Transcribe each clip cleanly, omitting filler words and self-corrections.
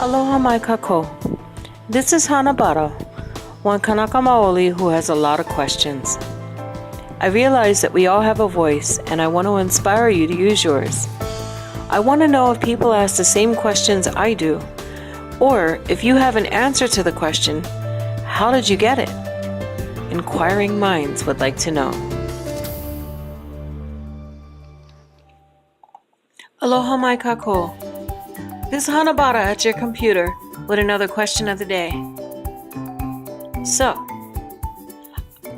Aloha mai kako. This is Hanabara, one Kanaka Maoli who has a lot of questions. I realize that we all have a voice, and I want to inspire you to use yours. I want to know if people ask the same questions I do, or if you have an answer to the question, how did you get it? Inquiring minds would like to know. Aloha mai kako. This is Hanabara at your computer with another question of the day. So,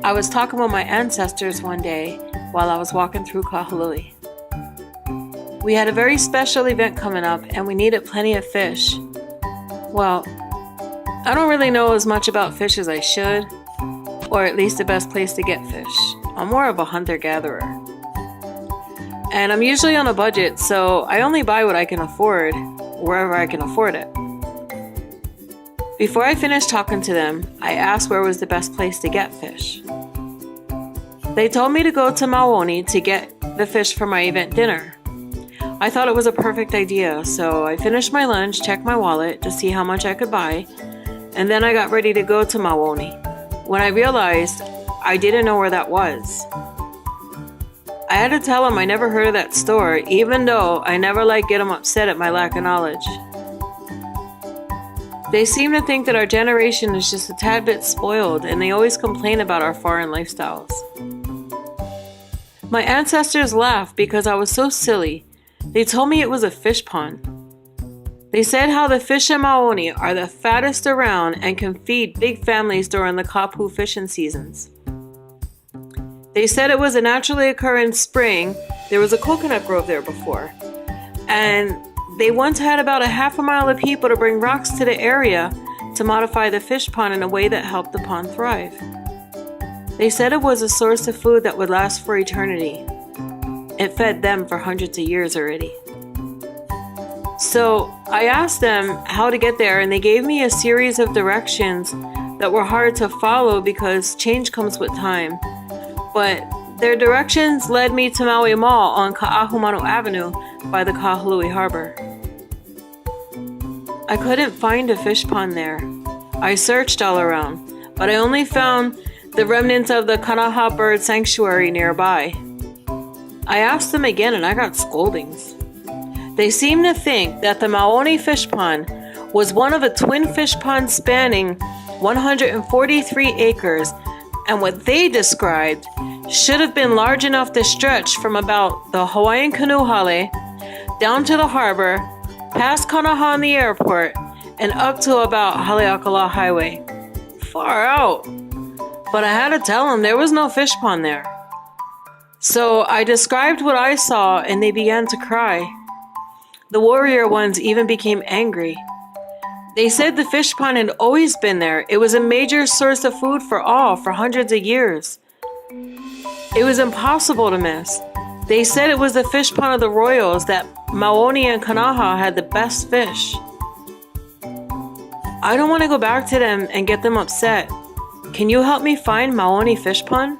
I was talking with my ancestors one day while I was walking through Kahului. We had a very special event coming up and we needed plenty of fish. Well, I don't really know as much about fish as I should, or at least the best place to get fish. I'm more of a hunter-gatherer. And I'm usually on a budget, so I only buy what I can afford, wherever I can afford it. Before I finished talking to them, I asked where was the best place to get fish. They told me to go to Mauoni to get the fish for my event dinner. I thought it was a perfect idea, so I finished my lunch, checked my wallet to see how much I could buy, and then I got ready to go to Mauoni, when I realized I didn't know where that was. I had to tell them I never heard of that store, even though I never get them upset at my lack of knowledge. They seem to think that our generation is just a tad bit spoiled, and they always complain about our foreign lifestyles. My ancestors laughed because I was so silly. They told me it was a fish pond. They said how the fish in Mauoni are the fattest around and can feed big families during the kapu fishing seasons. They said it was a naturally occurring spring. There was a coconut grove there before. And they once had about a half a mile of people to bring rocks to the area to modify the fish pond in a way that helped the pond thrive. They said it was a source of food that would last for eternity. It fed them for hundreds of years already. So I asked them how to get there, and they gave me a series of directions that were hard to follow because change comes with time. But their directions led me to Maui Mall on Ka'ahumanu Avenue by the Kahului Harbor. I couldn't find a fish pond there. I searched all around, but I only found the remnants of the Kanaha Bird Sanctuary nearby. I asked them again and I got scoldings. They seemed to think that the Mauoni fish pond was one of a twin fish ponds spanning 143 acres, and what they described should have been large enough to stretch from about the Hawaiian canoe hale down to the harbor, past Kanaha and the airport, and up to about Haleakala Highway. Far out. But I had to tell them there was no fish pond there. So I described what I saw and they began to cry. The warrior ones even became angry. They said the fish pond had always been there. It was a major source of food for all for hundreds of years. It was impossible to miss. They said it was the fish pond of the royals, that Mauoni and Kanaha had the best fish. I don't want to go back to them and get them upset. Can you help me find Mauoni fish pond?